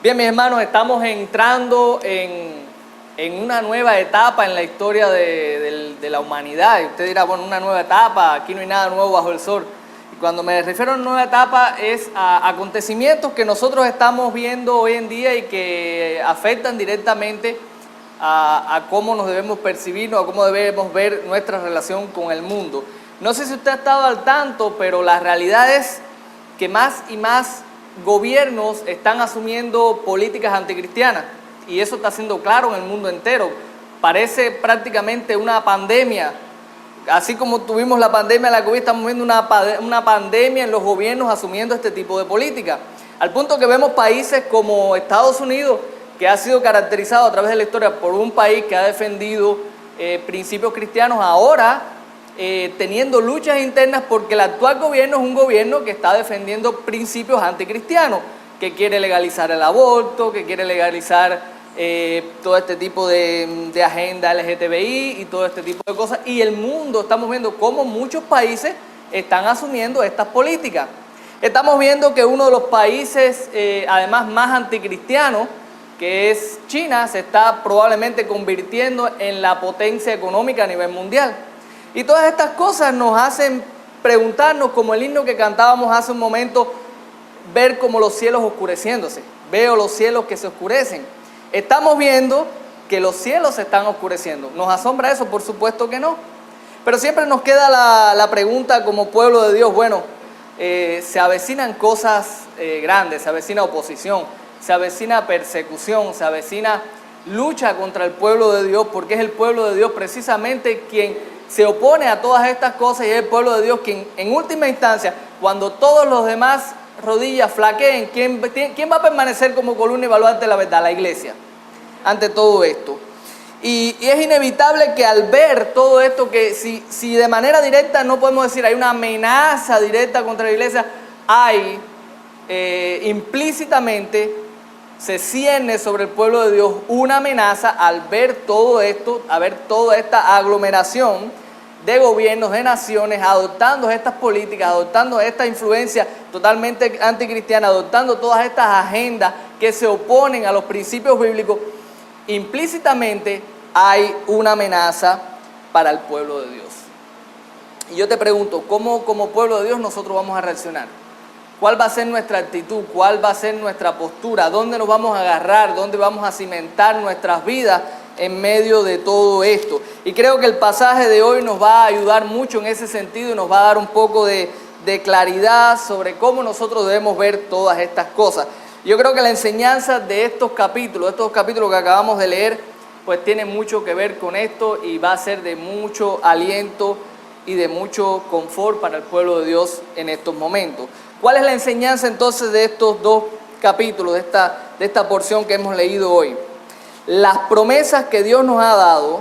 Bien, mis hermanos, estamos entrando en una nueva etapa en la historia de la humanidad. Y usted dirá, bueno, una nueva etapa, aquí no hay nada nuevo bajo el sol. Y cuando me refiero a una nueva etapa es a acontecimientos que nosotros estamos viendo hoy en día y que afectan directamente a cómo nos debemos percibir, a cómo debemos ver nuestra relación con el mundo. No sé si usted ha estado al tanto, pero la realidad es que más y más gobiernos están asumiendo políticas anticristianas y eso está siendo claro en el mundo entero. Parece prácticamente una pandemia. Así como tuvimos la pandemia de la COVID, estamos viendo una pandemia en los gobiernos asumiendo este tipo de política. Al punto que vemos países como Estados Unidos, que ha sido caracterizado a través de la historia por un país que ha defendido principios cristianos, ahora teniendo luchas internas porque el actual gobierno es un gobierno que está defendiendo principios anticristianos, que quiere legalizar el aborto, que quiere legalizar todo este tipo de agenda LGTBI y todo este tipo de cosas. Y el mundo, estamos viendo cómo muchos países están asumiendo estas políticas. Estamos viendo que uno de los países, además más anticristianos, que es China, se está probablemente convirtiendo en la potencia económica a nivel mundial. Y todas estas cosas nos hacen preguntarnos, como el himno que cantábamos hace un momento, ver como los cielos oscureciéndose. Veo los cielos que se oscurecen. Estamos viendo que los cielos se están oscureciendo. ¿Nos asombra eso? Por supuesto que no. Pero siempre nos queda la pregunta como pueblo de Dios, bueno, se avecinan cosas grandes, se avecina oposición, se avecina persecución, se avecina lucha contra el pueblo de Dios, porque es el pueblo de Dios precisamente quien se opone a todas estas cosas y es el pueblo de Dios quien en última instancia, cuando todos los demás rodillas flaqueen, ¿quién va a permanecer como columna y baluarte de la verdad? La iglesia, ante todo esto. Y es inevitable que al ver todo esto, que si de manera directa no podemos decir hay una amenaza directa contra la iglesia, hay implícitamente se cierne sobre el pueblo de Dios una amenaza al ver todo esto, a ver toda esta aglomeración de gobiernos, de naciones, adoptando estas políticas, adoptando esta influencia totalmente anticristiana, adoptando todas estas agendas que se oponen a los principios bíblicos. Implícitamente hay una amenaza para el pueblo de Dios. Y yo te pregunto, ¿cómo como pueblo de Dios nosotros vamos a reaccionar? ¿Cuál va a ser nuestra actitud? ¿Cuál va a ser nuestra postura? ¿Dónde nos vamos a agarrar? ¿Dónde vamos a cimentar nuestras vidas en medio de todo esto? Y creo que el pasaje de hoy nos va a ayudar mucho en ese sentido y nos va a dar un poco de claridad sobre cómo nosotros debemos ver todas estas cosas. Yo creo que la enseñanza de estos capítulos que acabamos de leer, pues tiene mucho que ver con esto y va a ser de mucho aliento y de mucho confort para el pueblo de Dios en estos momentos. ¿Cuál es la enseñanza entonces de estos dos capítulos, de esta porción que hemos leído hoy? Las promesas que Dios nos ha dado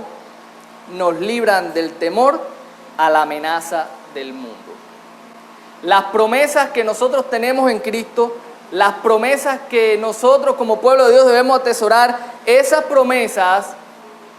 nos libran del temor a la amenaza del mundo. Las promesas que nosotros tenemos en Cristo, las promesas que nosotros como pueblo de Dios debemos atesorar, esas promesas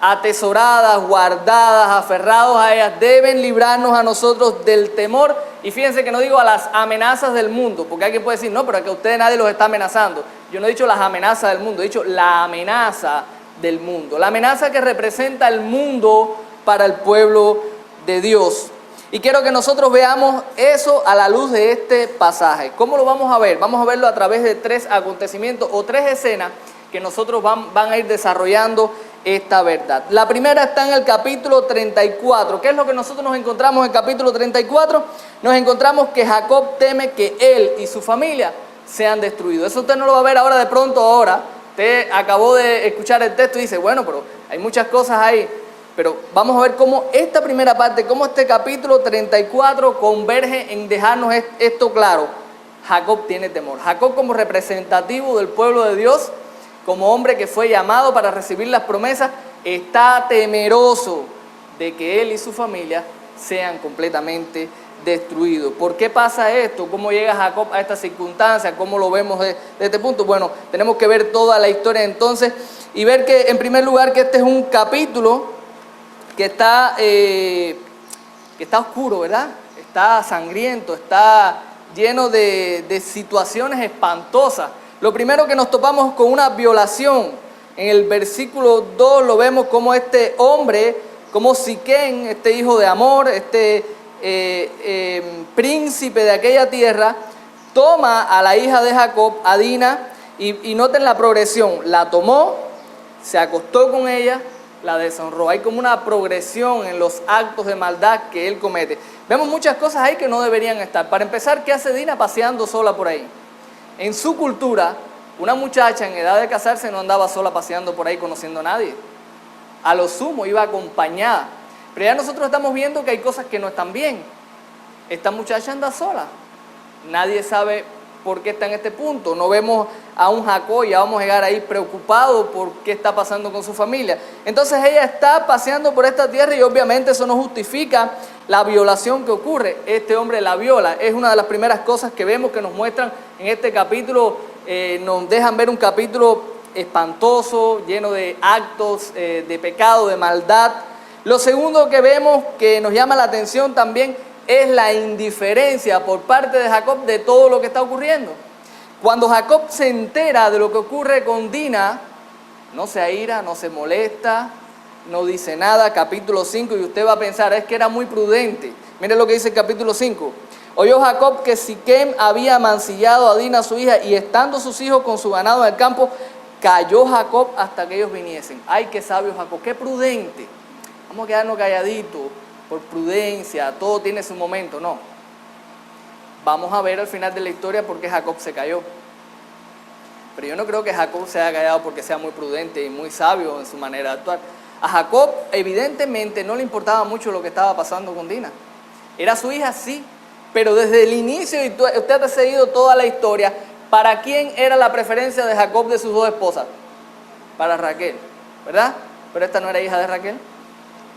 atesoradas, guardadas, aferrados a ellas, deben librarnos a nosotros del temor. Y fíjense que no digo a las amenazas del mundo, porque alguien puede decir, no, pero es que a ustedes nadie los está amenazando. Yo no he dicho las amenazas del mundo, he dicho la amenaza del mundo. La amenaza que representa el mundo para el pueblo de Dios. Y quiero que nosotros veamos eso a la luz de este pasaje. ¿Cómo lo vamos a ver? Vamos a verlo a través de 3 acontecimientos o 3 escenas que nosotros van a ir desarrollando esta verdad. La primera está en el capítulo 34. ¿Qué es lo que nosotros nos encontramos en el capítulo 34? Nos encontramos que Jacob teme que él y su familia sean destruidos. Eso usted no lo va a ver ahora de pronto ahora. Usted acabó de escuchar el texto y dice, bueno, pero hay muchas cosas ahí. Pero vamos a ver cómo esta primera parte, cómo este capítulo 34 converge en dejarnos esto claro. Jacob tiene temor. Jacob como representativo del pueblo de Dios, como hombre que fue llamado para recibir las promesas, está temeroso de que él y su familia sean completamente destruidos. ¿Por qué pasa esto? ¿Cómo llega Jacob a esta circunstancia? ¿Cómo lo vemos de este punto? Bueno, tenemos que ver toda la historia entonces y ver que en primer lugar que este es un capítulo que está oscuro, ¿verdad? Está sangriento, está lleno de situaciones espantosas. Lo primero que nos topamos con una violación. En el versículo 2 lo vemos como este hombre, como Siquén, este hijo de Amor, este príncipe de aquella tierra, toma a la hija de Jacob, a Dina, y noten la progresión, la tomó, se acostó con ella, la deshonró. Hay como una progresión en los actos de maldad que él comete. Vemos muchas cosas ahí que no deberían estar. Para empezar, ¿qué hace Dina paseando sola por ahí? En su cultura, una muchacha en edad de casarse no andaba sola paseando por ahí conociendo a nadie. A lo sumo iba acompañada. Pero ya nosotros estamos viendo que hay cosas que no están bien. Esta muchacha anda sola. Nadie sabe por qué está en este punto. No vemos a un Jacob, ya vamos a llegar ahí preocupado por qué está pasando con su familia. Entonces ella está paseando por esta tierra y obviamente eso no justifica la violación que ocurre. Este hombre la viola. Es una de las primeras cosas que vemos que nos muestran en este capítulo. Nos dejan ver un capítulo espantoso, lleno de actos de pecado, de maldad. Lo segundo que vemos que nos llama la atención también es la indiferencia por parte de Jacob de todo lo que está ocurriendo. Cuando Jacob se entera de lo que ocurre con Dina, no se aira, no se molesta, no dice nada. Capítulo 5, y usted va a pensar, es que era muy prudente. Mire lo que dice el capítulo 5. Oyó Jacob que Siquem había mancillado a Dina su hija, y estando sus hijos con su ganado en el campo, cayó Jacob hasta que ellos viniesen. Ay, qué sabio Jacob, qué prudente. Vamos a quedarnos calladitos. Por prudencia, todo tiene su momento, no. Vamos a ver al final de la historia por qué Jacob se cayó. Pero yo no creo que Jacob se haya callado porque sea muy prudente y muy sabio en su manera de actuar. A Jacob evidentemente no le importaba mucho lo que estaba pasando con Dina. Era su hija, sí, pero desde el inicio, y usted ha seguido toda la historia, ¿para quién era la preferencia de Jacob de sus dos esposas? Para Raquel, ¿verdad? Pero esta no era hija de Raquel,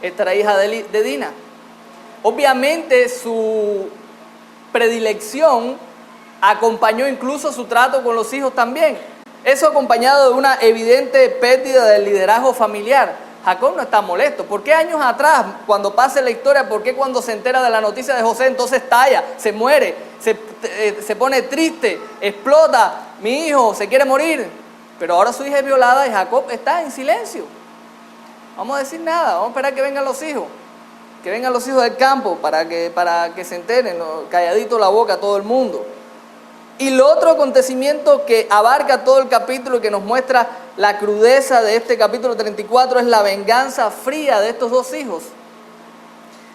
esta era hija de Dina. Obviamente su predilección acompañó incluso su trato con los hijos también. Eso acompañado de una evidente pérdida del liderazgo familiar. Jacob no está molesto. ¿Por qué años atrás, cuando pase la historia, por qué cuando se entera de la noticia de José, entonces talla, se muere, se pone triste, explota, mi hijo se quiere morir? Pero ahora su hija es violada y Jacob está en silencio. Vamos a decir nada, vamos a esperar que vengan los hijos. Que vengan los hijos del campo para que se enteren, ¿no? Calladito la boca a todo el mundo. Y el otro acontecimiento que abarca todo el capítulo y que nos muestra la crudeza de este capítulo 34 es la venganza fría de estos dos hijos.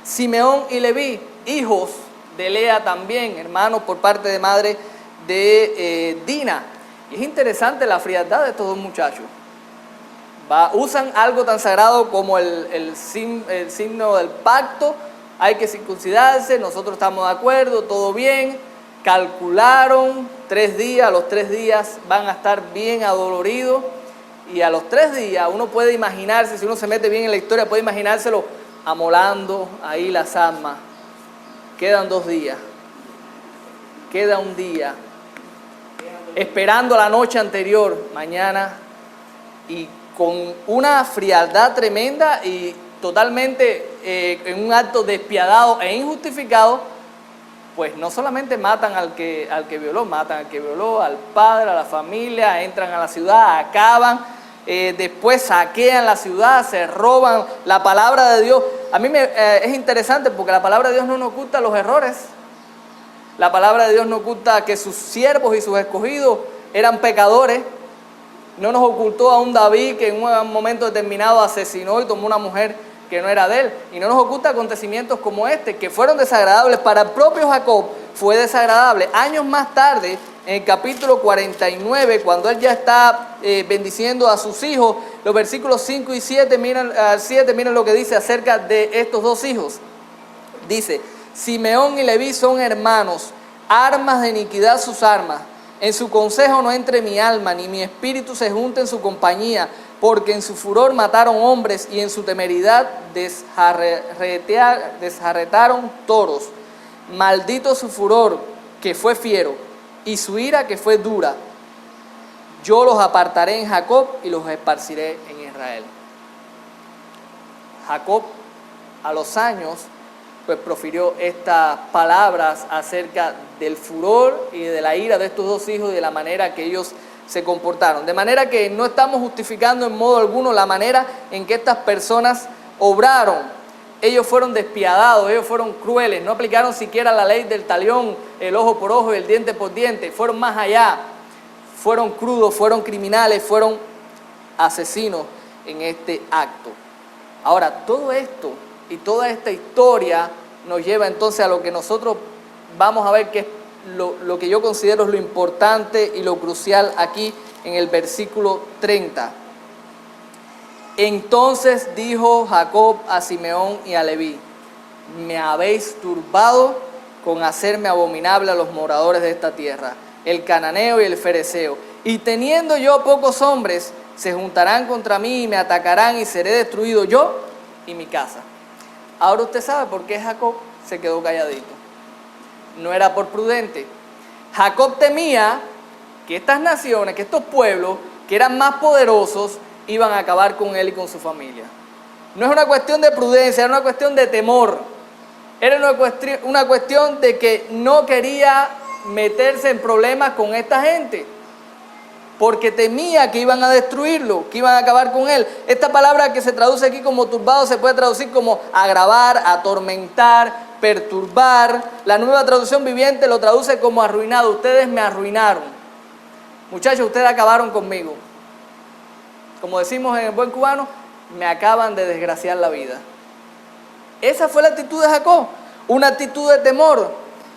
Simeón y Leví, hijos de Lea también, hermanos por parte de madre de Dina. Y es interesante la frialdad de estos dos muchachos. Usan algo tan sagrado como el signo del pacto. Hay que circuncidarse, nosotros estamos de acuerdo, todo bien. Calcularon 3 días, a los 3 días van a estar bien adoloridos. Y a los 3 días uno puede imaginarse, si uno se mete bien en la historia, puede imaginárselo amolando ahí las armas. Quedan 2 días, queda un día, esperando la noche anterior, mañana, y con una frialdad tremenda y totalmente en un acto despiadado e injustificado, pues no solamente matan al que violó, matan al que violó, al padre, a la familia, entran a la ciudad, acaban, después saquean la ciudad, se roban la palabra de Dios. A mí es interesante porque la palabra de Dios no nos oculta los errores. La palabra de Dios no oculta que sus siervos y sus escogidos eran pecadores. No nos ocultó a un David que en un momento determinado asesinó y tomó una mujer que no era de él. Y no nos oculta acontecimientos como este, que fueron desagradables. Para el propio Jacob fue desagradable. Años más tarde, en el capítulo 49, cuando él ya está bendiciendo a sus hijos, los versículos 5 y 7, miren lo que dice acerca de estos dos hijos. Dice, Simeón y Leví son hermanos, armas de iniquidad sus armas. En su consejo no entre mi alma, ni mi espíritu se junte en su compañía, porque en su furor mataron hombres y en su temeridad desjarretaron toros. Maldito su furor, que fue fiero, y su ira, que fue dura. Yo los apartaré en Jacob y los esparciré en Israel. Jacob, a los años, pues profirió estas palabras acerca del furor y de la ira de estos dos hijos y de la manera que ellos se comportaron. De manera que no estamos justificando en modo alguno la manera en que estas personas obraron. Ellos fueron despiadados, ellos fueron crueles, no aplicaron siquiera la ley del talión, el ojo por ojo y el diente por diente, fueron más allá, fueron crudos, fueron criminales, fueron asesinos en este acto. Ahora, todo esto y toda esta historia nos lleva entonces a lo que nosotros vamos a ver que es lo que yo considero es lo importante y lo crucial aquí en el versículo 30. Entonces dijo Jacob a Simeón y a Leví: me habéis turbado con hacerme abominable a los moradores de esta tierra, el cananeo y el fereceo. Y teniendo yo pocos hombres, se juntarán contra mí y me atacarán y seré destruido yo y mi casa. Ahora usted sabe por qué Jacob se quedó calladito. No era por prudente. Jacob temía que estas naciones, que estos pueblos, que eran más poderosos, iban a acabar con él y con su familia. No es una cuestión de prudencia, era una cuestión de temor. Era una cuestión de que no quería meterse en problemas con esta gente, porque temía que iban a destruirlo, que iban a acabar con él. Esta palabra que se traduce aquí como turbado se puede traducir como agravar, atormentar, perturbar. La Nueva Traducción Viviente lo traduce como arruinado. Ustedes me arruinaron. Muchachos, ustedes acabaron conmigo. Como decimos en el buen cubano, me acaban de desgraciar la vida. Esa fue la actitud de Jacob, una actitud de temor,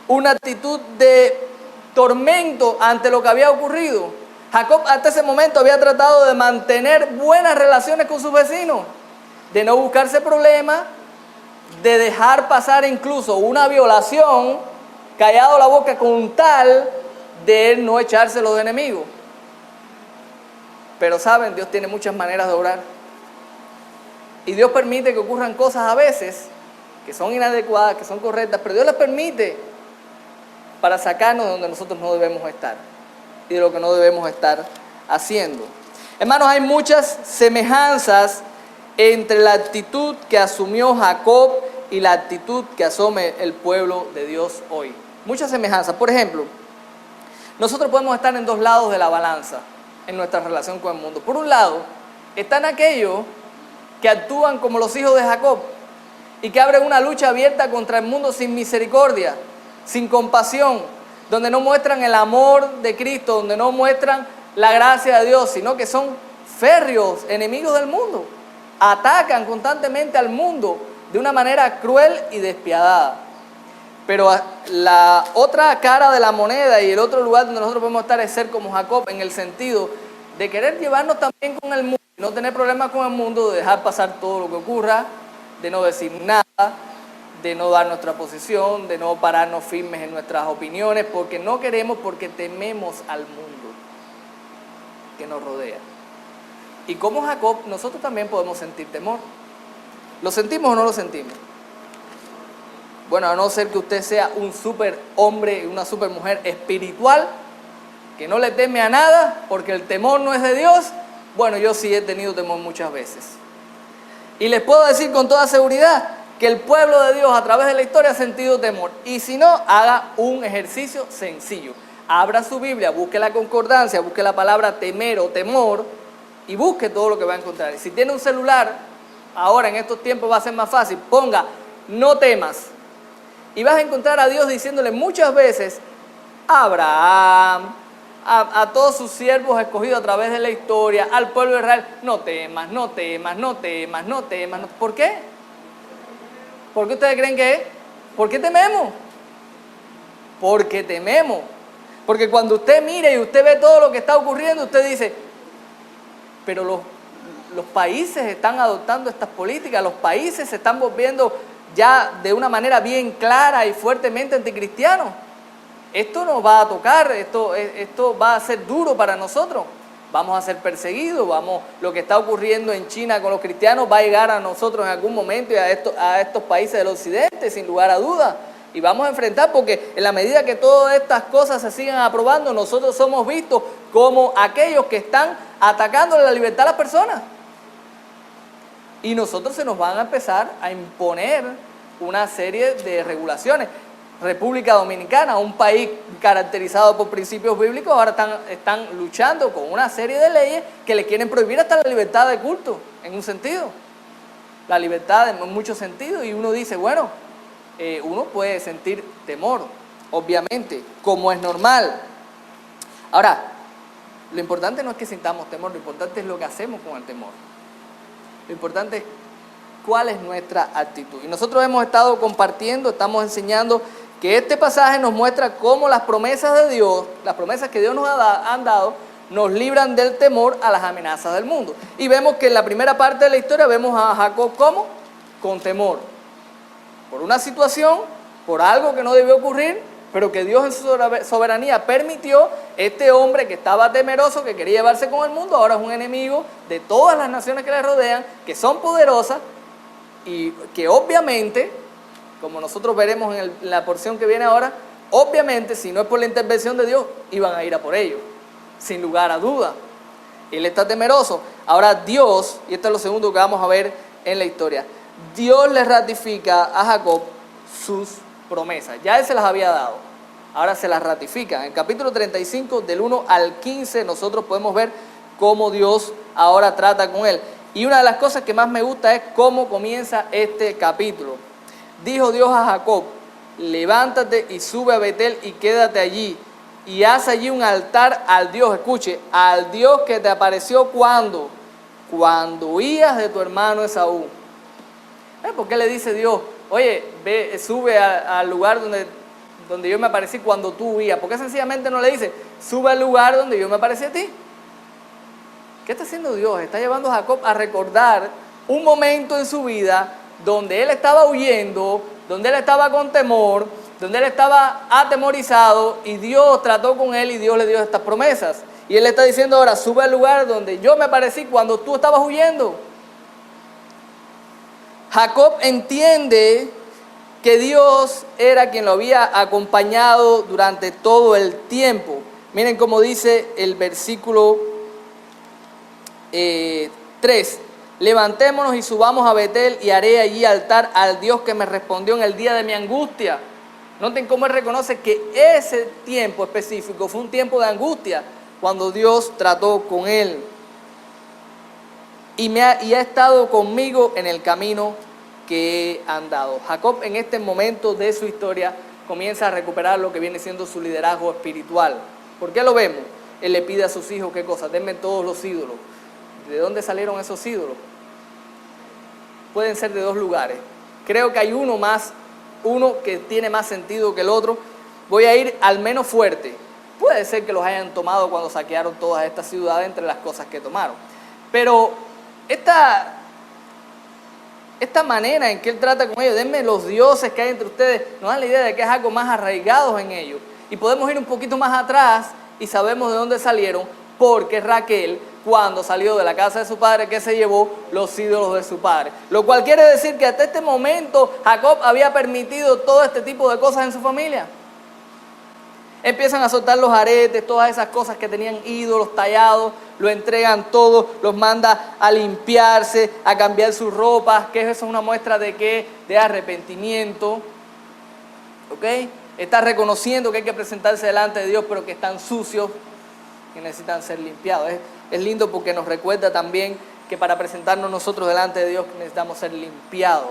una actitud de tormento ante lo que había ocurrido. Jacob hasta ese momento había tratado de mantener buenas relaciones con sus vecinos, de no buscarse problemas, de dejar pasar incluso una violación, callado la boca con tal de él no echárselo de enemigo. Pero saben, Dios tiene muchas maneras de obrar. Y Dios permite que ocurran cosas a veces que son inadecuadas, que son correctas, pero Dios las permite para sacarnos de donde nosotros no debemos estar y de lo que no debemos estar haciendo. Hermanos, hay muchas semejanzas entre la actitud que asumió Jacob y la actitud que asume el pueblo de Dios hoy. Muchas semejanzas. Por ejemplo, nosotros podemos estar en dos lados de la balanza en nuestra relación con el mundo. Por un lado, están aquellos que actúan como los hijos de Jacob y que abren una lucha abierta contra el mundo sin misericordia, sin compasión, donde no muestran el amor de Cristo, donde no muestran la gracia de Dios, sino que son férreos enemigos del mundo. Atacan constantemente al mundo de una manera cruel y despiadada. Pero la otra cara de la moneda y el otro lugar donde nosotros podemos estar es ser como Jacob, en el sentido de querer llevarnos también con el mundo, no tener problemas con el mundo, de dejar pasar todo lo que ocurra, de no decir nada, de no dar nuestra posición, de no pararnos firmes en nuestras opiniones, porque no queremos, porque tememos al mundo que nos rodea. Y como Jacob, nosotros también podemos sentir temor. ¿Lo sentimos o no lo sentimos? Bueno, a no ser que usted sea un super hombre y una super mujer espiritual, que no le teme a nada, porque el temor no es de Dios. Bueno, yo sí he tenido temor muchas veces. Y les puedo decir con toda seguridad que el pueblo de Dios a través de la historia ha sentido temor. Y si no, haga un ejercicio sencillo. Abra su Biblia, busque la concordancia, busque la palabra temer o temor y busque todo lo que va a encontrar. Y si tiene un celular, ahora en estos tiempos va a ser más fácil, ponga no temas. Y vas a encontrar a Dios diciéndole muchas veces a Abraham, a todos sus siervos escogidos a través de la historia, al pueblo de Israel: no temas, no temas, no temas, no temas. ¿Por qué? ¿Por qué ustedes creen que es? ¿Por qué tememos? Porque tememos. Porque cuando usted mira y usted ve todo lo que está ocurriendo, usted dice: pero los países están adoptando estas políticas, los países se están volviendo ya de una manera bien clara y fuertemente anticristianos. Esto nos va a tocar, esto va a ser duro para nosotros. Vamos a ser perseguidos, lo que está ocurriendo en China con los cristianos va a llegar a nosotros en algún momento y a estos países del occidente, sin lugar a dudas. Y vamos a enfrentar, porque en la medida que todas estas cosas se sigan aprobando, nosotros somos vistos como aquellos que están atacando la libertad a las personas. Y nosotros se nos van a empezar a imponer una serie de regulaciones. República Dominicana, un país caracterizado por principios bíblicos, ahora están luchando con una serie de leyes que le quieren prohibir hasta la libertad de culto, en un sentido. La libertad en muchos sentidos, y uno dice, bueno, uno puede sentir temor, obviamente, como es normal. Ahora, lo importante no es que sintamos temor, lo importante es lo que hacemos con el temor. Lo importante es cuál es nuestra actitud. Y nosotros hemos estado compartiendo, estamos enseñando que este pasaje nos muestra cómo las promesas de Dios, las promesas que Dios nos han dado, nos libran del temor a las amenazas del mundo. Y vemos que en la primera parte de la historia vemos a Jacob ¿cómo? Con temor. Por una situación, por algo que no debió ocurrir, pero que Dios en su soberanía permitió. Este hombre que estaba temeroso, que quería llevarse con el mundo, ahora es un enemigo de todas las naciones que le rodean, que son poderosas y que obviamente, como nosotros veremos en la porción que viene ahora, obviamente si no es por la intervención de Dios, iban a ir a por ellos, sin lugar a duda. Él está temeroso. Ahora Dios, y esto es lo segundo que vamos a ver en la historia, Dios le ratifica a Jacob sus promesas. Ya Él se las había dado, ahora se las ratifica. En el capítulo 35, del 1 al 15, nosotros podemos ver cómo Dios ahora trata con él. Y una de las cosas que más me gusta es cómo comienza este capítulo. Dijo Dios a Jacob: levántate y sube a Betel y quédate allí, y haz allí un altar al Dios, escuche, al Dios que te apareció cuando huías de tu hermano Esaú. ¿Por qué le dice Dios, oye, ve, sube al lugar donde yo me aparecí cuando tú huías? ¿Por qué sencillamente no le dice, sube al lugar donde yo me aparecí a ti? ¿Qué está haciendo Dios? Está llevando a Jacob a recordar un momento en su vida donde él estaba huyendo, donde él estaba con temor, donde él estaba atemorizado, y Dios trató con él y Dios le dio estas promesas. Y él le está diciendo ahora, sube al lugar donde yo me aparecí cuando tú estabas huyendo. Jacob entiende que Dios era quien lo había acompañado durante todo el tiempo. Miren cómo dice el versículo 3. Levantémonos y subamos a Betel y haré allí altar al Dios que me respondió en el día de mi angustia. Noten cómo él reconoce que ese tiempo específico fue un tiempo de angustia cuando Dios trató con él. Y ha estado conmigo en el camino que he andado. Jacob en este momento de su historia comienza a recuperar lo que viene siendo su liderazgo espiritual. ¿Por qué lo vemos? Él le pide a sus hijos, ¿qué cosa? Denme todos los ídolos. ¿De dónde salieron esos ídolos? Pueden ser de dos lugares. Creo que hay uno que tiene más sentido que el otro. Voy a ir al menos fuerte. Puede ser que los hayan tomado cuando saquearon todas estas ciudades, entre las cosas que tomaron. Pero esta manera en que él trata con ellos, denme los dioses que hay entre ustedes, nos dan la idea de que es algo más arraigados en ellos. Y podemos ir un poquito más atrás y sabemos de dónde salieron, porque Raquel, cuando salió de la casa de su padre, que se llevó los ídolos de su padre. Lo cual quiere decir que hasta este momento Jacob había permitido todo este tipo de cosas en su familia. Empiezan a soltar los aretes, todas esas cosas que tenían ídolos tallados, lo entregan todo, los manda a limpiarse, a cambiar sus ropas, que eso es una muestra de ¿qué? De arrepentimiento. ¿Ok? Está reconociendo que hay que presentarse delante de Dios, pero que están sucios, que necesitan ser limpiados. Es lindo porque nos recuerda también que para presentarnos nosotros delante de Dios necesitamos ser limpiados.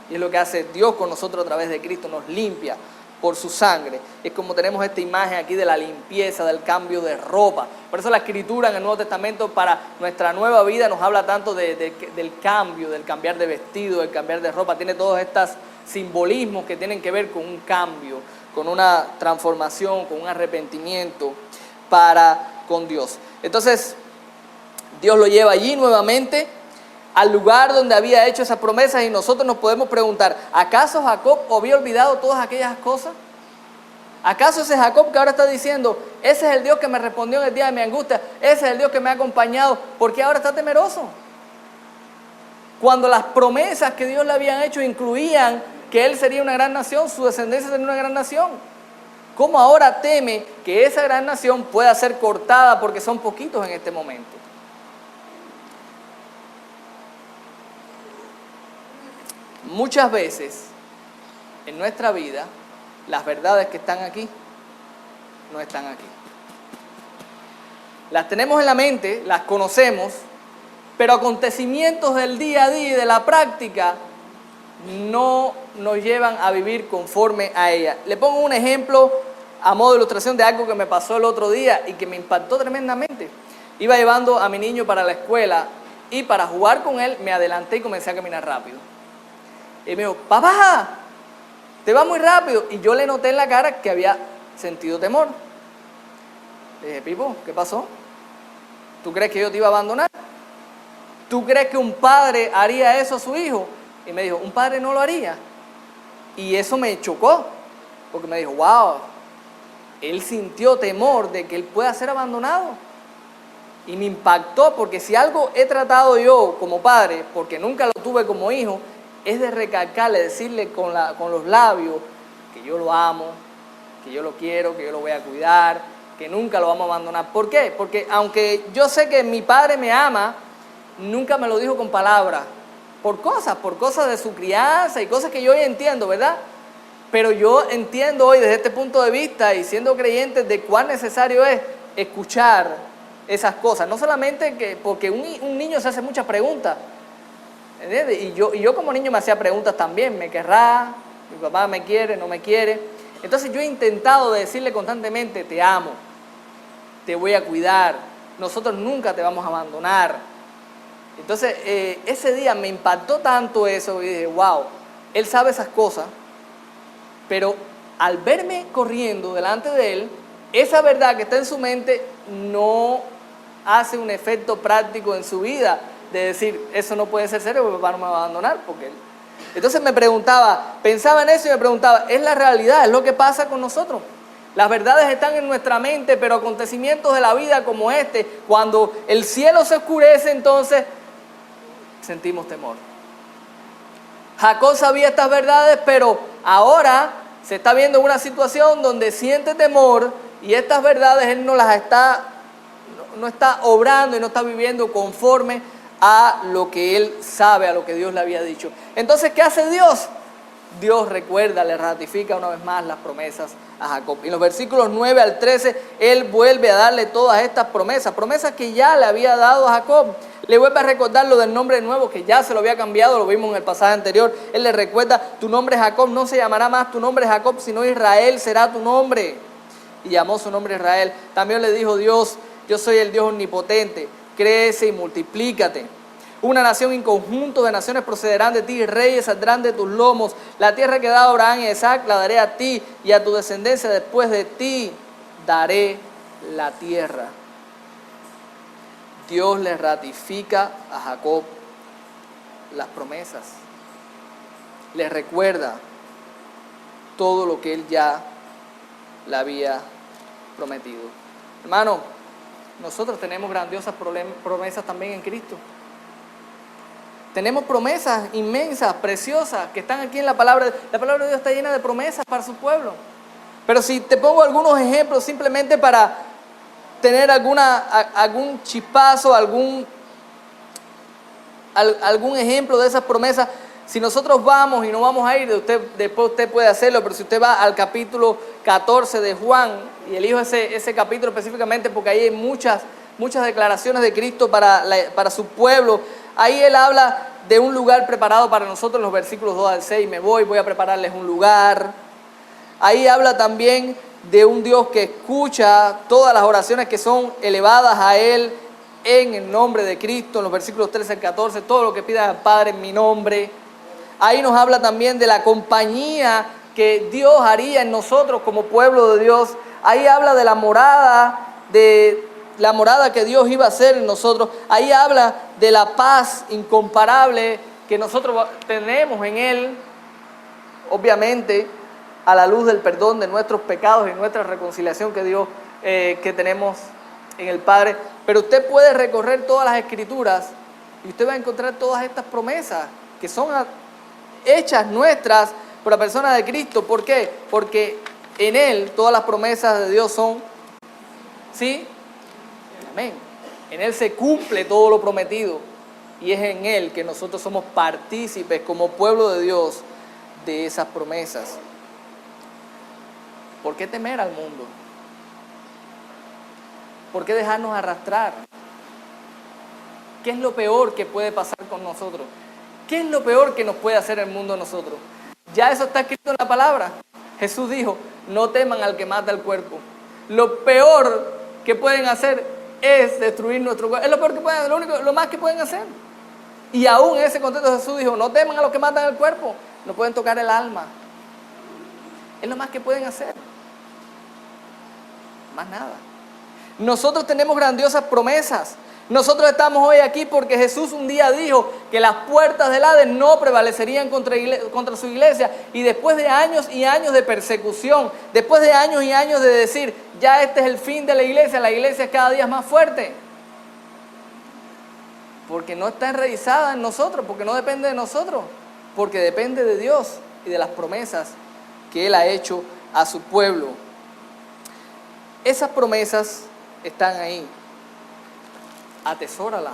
Y es lo que hace Dios con nosotros a través de Cristo, nos limpia por su sangre. Es como tenemos esta imagen aquí de la limpieza, del cambio de ropa. Por eso la Escritura en el Nuevo Testamento para nuestra nueva vida nos habla tanto del cambio, del cambiar de vestido, del cambiar de ropa. Tiene todos estos simbolismos que tienen que ver con un cambio, con una transformación, con un arrepentimiento con Dios. Entonces, Dios lo lleva allí nuevamente al lugar donde había hecho esas promesas, y nosotros nos podemos preguntar, ¿acaso Jacob había olvidado todas aquellas cosas? ¿Acaso ese Jacob que ahora está diciendo, ese es el Dios que me respondió en el día de mi angustia, ese es el Dios que me ha acompañado, ¿por qué ahora está temeroso? Cuando las promesas que Dios le habían hecho incluían que él sería una gran nación, su descendencia sería una gran nación. ¿Cómo ahora teme que esa gran nación pueda ser cortada porque son poquitos en este momento? Muchas veces en nuestra vida las verdades que están aquí no están aquí. Las tenemos en la mente, las conocemos, pero acontecimientos del día a día y de la práctica no nos llevan a vivir conforme a ella. Le pongo un ejemplo a modo de ilustración de algo que me pasó el otro día y que me impactó tremendamente. Iba llevando a mi niño para la escuela y para jugar con él me adelanté y comencé a caminar rápido. Y me dijo, papá, te va muy rápido. Y yo le noté en la cara que había sentido temor. Le dije, Pipo, ¿qué pasó? ¿Tú crees que yo te iba a abandonar? ¿Tú crees que un padre haría eso a su hijo? Y me dijo, un padre no lo haría. Y eso me chocó, porque me dijo, wow, él sintió temor de que él pueda ser abandonado. Y me impactó, porque si algo he tratado yo como padre, porque nunca lo tuve como hijo, es de recalcarle, decirle con los labios que yo lo amo, que yo lo quiero, que yo lo voy a cuidar, que nunca lo vamos a abandonar. ¿Por qué? Porque aunque yo sé que mi padre me ama, nunca me lo dijo con palabras, por cosas de su crianza y cosas que yo hoy entiendo, ¿verdad? Pero yo entiendo hoy desde este punto de vista y siendo creyente de cuán necesario es escuchar esas cosas. No solamente porque un niño se hace muchas preguntas, ¿entiendes? Y yo como niño me hacía preguntas también, ¿me querrá? ¿Mi papá me quiere? ¿No me quiere? Entonces yo he intentado decirle constantemente, te amo, te voy a cuidar, nosotros nunca te vamos a abandonar. Entonces ese día me impactó tanto eso y dije, wow, él sabe esas cosas, pero al verme corriendo delante de él, esa verdad que está en su mente no hace un efecto práctico en su vida, de decir, eso no puede ser serio, porque papá no me va a abandonar, porque él... Entonces me preguntaba, pensaba en eso y me preguntaba, es la realidad, es lo que pasa con nosotros. Las verdades están en nuestra mente, pero acontecimientos de la vida como este, cuando el cielo se oscurece, entonces sentimos temor. Jacob sabía estas verdades, pero ahora se está viendo una situación donde siente temor y estas verdades él no está obrando y no está viviendo conforme a lo que él sabe, a lo que Dios le había dicho. Entonces, ¿qué hace Dios? Dios recuerda, le ratifica una vez más las promesas a Jacob. Y en los versículos 9 al 13, él vuelve a darle todas estas promesas que ya le había dado a Jacob. Le vuelve a recordar lo del nombre nuevo, que ya se lo había cambiado, lo vimos en el pasaje anterior. Él le recuerda, tu nombre Jacob no se llamará más tu nombre Jacob, sino Israel será tu nombre. Y llamó su nombre Israel. También le dijo Dios, yo soy el Dios omnipotente, crece y multiplícate. Una nación en conjunto de naciones procederán de ti, y reyes saldrán de tus lomos. La tierra que da a Abraham y a Isaac la daré a ti, y a tu descendencia después de ti daré la tierra. Dios le ratifica a Jacob las promesas. Le recuerda todo lo que él ya le había prometido. Hermano, nosotros tenemos grandiosas promesas también en Cristo. Tenemos promesas inmensas, preciosas, que están aquí en la palabra. La palabra de Dios está llena de promesas para su pueblo. Pero si te pongo algunos ejemplos simplemente para tener algún chispazo, algún ejemplo de esas promesas, si nosotros vamos y no vamos a ir, después usted puede hacerlo, pero si usted va al capítulo 14 de Juan, y elijo ese capítulo específicamente porque ahí hay muchas declaraciones de Cristo para su pueblo. Ahí él habla de un lugar preparado para nosotros en los versículos 2 al 6. Voy a prepararles un lugar. Ahí habla también de un Dios que escucha todas las oraciones que son elevadas a él en el nombre de Cristo. En los versículos 13 al 14, todo lo que pidan al Padre en mi nombre. Ahí nos habla también de la compañía que Dios haría en nosotros como pueblo de Dios. Ahí habla de la morada que Dios iba a hacer en nosotros. Ahí habla de la paz incomparable que nosotros tenemos en Él, obviamente a la luz del perdón de nuestros pecados y nuestra reconciliación que tenemos en el Padre. Pero usted puede recorrer todas las Escrituras y usted va a encontrar todas estas promesas que son hechas nuestras por la persona de Cristo. ¿Por qué? Porque en Él todas las promesas de Dios son sí. Amén. En Él se cumple todo lo prometido y es en Él que nosotros somos partícipes como pueblo de Dios de esas promesas. ¿Por qué temer al mundo? ¿Por qué dejarnos arrastrar? ¿Qué es lo peor que puede pasar con nosotros? ¿Qué es lo peor que nos puede hacer el mundo a nosotros? Ya eso está escrito en la palabra. Jesús dijo, no teman al que mata el cuerpo. Lo peor que pueden hacer es destruir nuestro cuerpo. Es lo peor que pueden hacer, lo más que pueden hacer. Y aún en ese contexto Jesús dijo, no teman a los que matan el cuerpo. No pueden tocar el alma. Es lo más que pueden hacer. Más nada. Nosotros tenemos grandiosas promesas. Nosotros estamos hoy aquí porque Jesús un día dijo que las puertas del Hades no prevalecerían contra su iglesia. Y después de años y años de persecución, después de años y años de decir, ya este es el fin de la iglesia es cada día más fuerte. Porque no está enraizada en nosotros, porque no depende de nosotros, porque depende de Dios y de las promesas que Él ha hecho a su pueblo. Esas promesas están ahí. Atesóralas,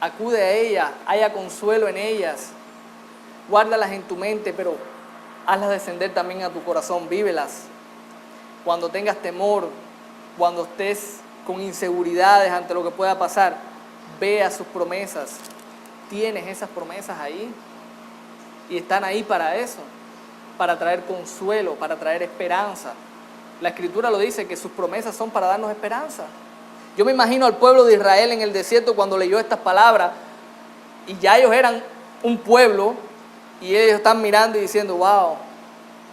acude a ellas, haya consuelo en ellas, guárdalas en tu mente, pero hazlas descender también a tu corazón, vívelas. Cuando tengas temor, cuando estés con inseguridades ante lo que pueda pasar, vea sus promesas. Tienes esas promesas ahí y están ahí para eso, para traer consuelo, para traer esperanza. La Escritura lo dice, que sus promesas son para darnos esperanza. Yo me imagino al pueblo de Israel en el desierto cuando leyó estas palabras, y ya ellos eran un pueblo, y ellos están mirando y diciendo, wow,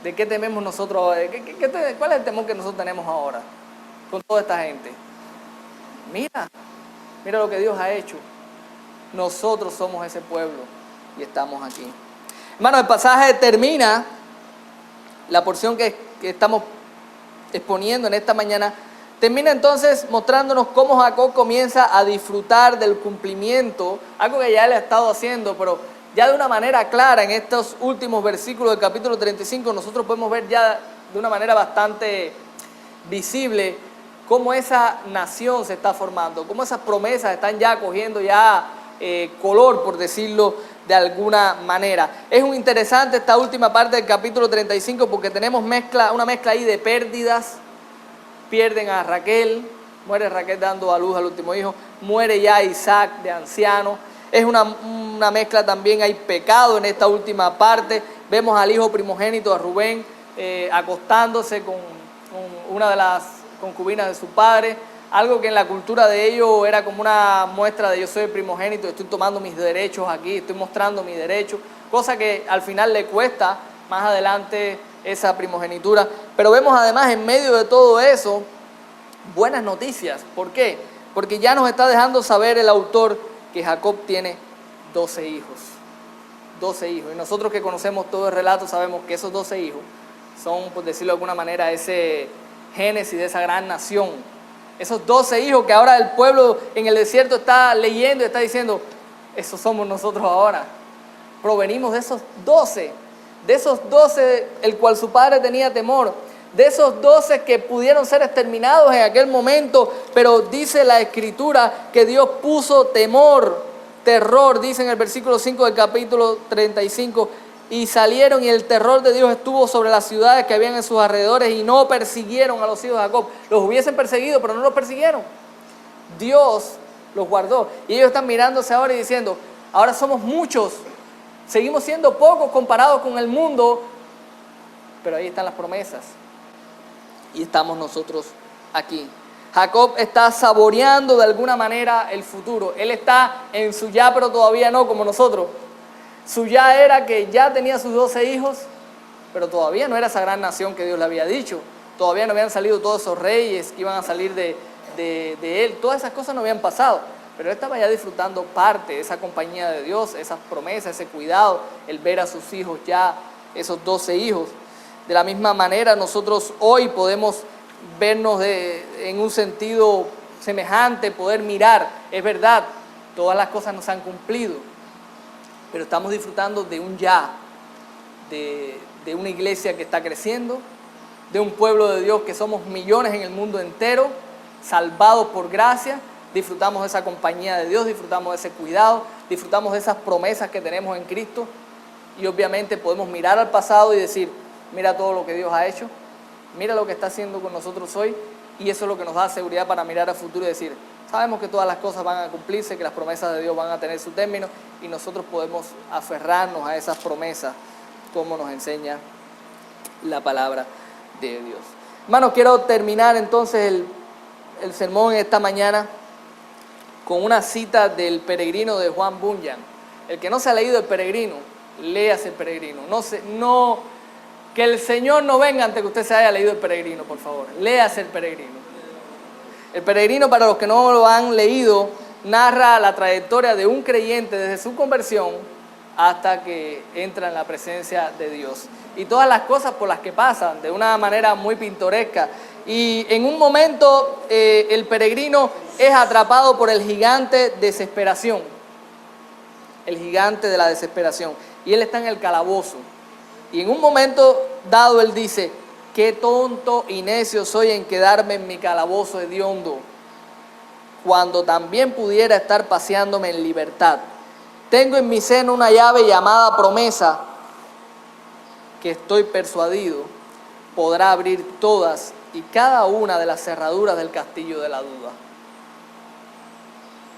¿de qué tememos nosotros ahora? ¿Cuál es el temor que nosotros tenemos ahora con toda esta gente? Mira lo que Dios ha hecho. Nosotros somos ese pueblo y estamos aquí. Hermano, el pasaje termina, la porción que estamos exponiendo en esta mañana, termina entonces mostrándonos cómo Jacob comienza a disfrutar del cumplimiento, algo que ya él ha estado haciendo, pero ya de una manera clara en estos últimos versículos del capítulo 35, nosotros podemos ver ya de una manera bastante visible cómo esa nación se está formando, cómo esas promesas están ya cogiendo ya color, por decirlo de alguna manera. Es muy interesante esta última parte del capítulo 35 porque tenemos una mezcla ahí de pérdidas. Pierden a Raquel, muere Raquel dando a luz al último hijo, muere ya Isaac de anciano. Es una mezcla también, hay pecado en esta última parte. Vemos al hijo primogénito, a Rubén, acostándose con una de las concubinas de su padre. Algo que en la cultura de ellos era como una muestra de yo soy el primogénito, estoy tomando mis derechos aquí, estoy mostrando mis derechos, cosa que al final le cuesta más adelante esa primogenitura. Pero vemos además en medio de todo eso buenas noticias. ¿Por qué? Porque ya nos está dejando saber el autor que Jacob tiene 12 hijos. 12 hijos. Y nosotros que conocemos todo el relato sabemos que esos 12 hijos son, por decirlo de alguna manera, ese génesis de esa gran nación. Esos 12 hijos que ahora el pueblo en el desierto está leyendo y está diciendo, esos somos nosotros ahora. Provenimos de esos 12, el cual su padre tenía temor, de esos 12 que pudieron ser exterminados en aquel momento, pero dice la Escritura que Dios puso terror, dice en el versículo 5 del capítulo 35, y salieron y el terror de Dios estuvo sobre las ciudades que habían en sus alrededores y no persiguieron a los hijos de Jacob. Los hubiesen perseguido, pero no los persiguieron. Dios los guardó. Y ellos están mirándose ahora y diciendo, ahora somos muchos, seguimos siendo pocos comparados con el mundo, pero ahí están las promesas. Y estamos nosotros aquí. Jacob está saboreando de alguna manera el futuro. Él está en su ya, pero todavía no, como nosotros. Su ya era que ya tenía sus 12 hijos, pero todavía no era esa gran nación que Dios le había dicho. Todavía no habían salido todos esos reyes que iban a salir de él. Todas esas cosas no habían pasado, pero él estaba ya disfrutando parte de esa compañía de Dios, esas promesas, ese cuidado, el ver a sus hijos ya, esos 12 hijos. De la misma manera, nosotros hoy podemos vernos en un sentido semejante, poder mirar, es verdad, todas las cosas nos han cumplido, pero estamos disfrutando de un ya, de una iglesia que está creciendo, de un pueblo de Dios que somos millones en el mundo entero, salvados por gracia. Disfrutamos de esa compañía de Dios, disfrutamos de ese cuidado, disfrutamos de esas promesas que tenemos en Cristo, y obviamente podemos mirar al pasado y decir, mira todo lo que Dios ha hecho, mira lo que está haciendo con nosotros hoy, y eso es lo que nos da seguridad para mirar al futuro y decir, sabemos que todas las cosas van a cumplirse, que las promesas de Dios van a tener su término, y nosotros podemos aferrarnos a esas promesas como nos enseña la palabra de Dios. Hermanos, quiero terminar entonces el sermón esta mañana con una cita del Peregrino de Juan Bunyan. El que no se ha leído El Peregrino, léase El Peregrino. Que el Señor no venga antes que usted se haya leído El Peregrino, por favor. Léase El Peregrino. El Peregrino, para los que no lo han leído, narra la trayectoria de un creyente desde su conversión hasta que entra en la presencia de Dios. Y todas las cosas por las que pasan, de una manera muy pintoresca. Y en un momento el peregrino es atrapado por el gigante desesperación. El gigante de la desesperación. Y él está en el calabozo. Y en un momento dado él dice, qué tonto y necio soy en quedarme en mi calabozo hediondo, cuando también pudiera estar paseándome en libertad. Tengo en mi seno una llave llamada promesa, que estoy persuadido podrá abrir todas y cada una de las cerraduras del castillo de la duda.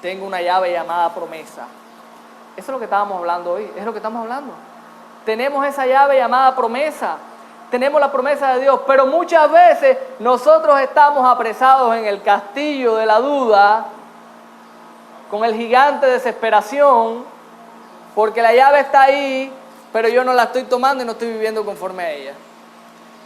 Tengo una llave llamada promesa. Eso es lo que estábamos hablando hoy, es lo que estamos hablando. Tenemos esa llave llamada promesa, tenemos la promesa de Dios, pero muchas veces nosotros estamos apresados en el castillo de la duda, con el gigante de desesperación, porque la llave está ahí, pero yo no la estoy tomando y no estoy viviendo conforme a ella.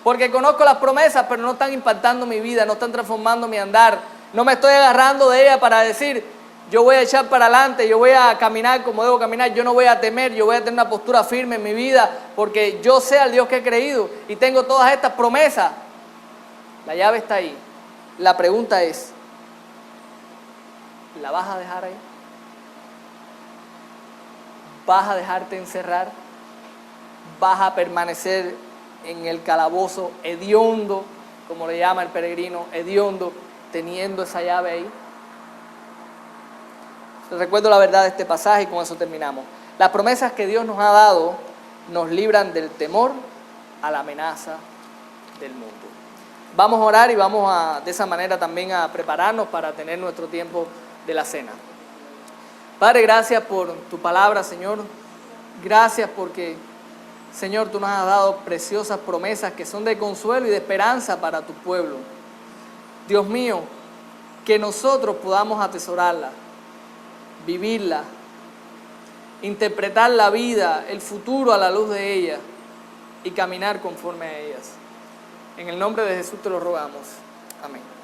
Porque conozco las promesas, pero no están impactando mi vida, no están transformando mi andar. No me estoy agarrando de ella para decir, yo voy a echar para adelante, yo voy a caminar como debo caminar, yo no voy a temer, yo voy a tener una postura firme en mi vida, porque yo sé al Dios que he creído y tengo todas estas promesas. La llave está ahí. La pregunta es, ¿la vas a dejar ahí? ¿Vas a dejarte encerrar? ¿Vas a permanecer en el calabozo hediondo, como le llama el peregrino, hediondo, teniendo esa llave ahí? Les recuerdo la verdad de este pasaje y con eso terminamos. Las promesas que Dios nos ha dado nos libran del temor a la amenaza del mundo. Vamos a orar y vamos de esa manera también a prepararnos para tener nuestro tiempo de la cena. Padre, gracias por tu palabra, Señor. Gracias porque, Señor, tú nos has dado preciosas promesas que son de consuelo y de esperanza para tu pueblo. Dios mío, que nosotros podamos atesorarlas, vivirla, interpretar la vida, el futuro a la luz de ella y caminar conforme a ellas. En el nombre de Jesús te lo rogamos. Amén.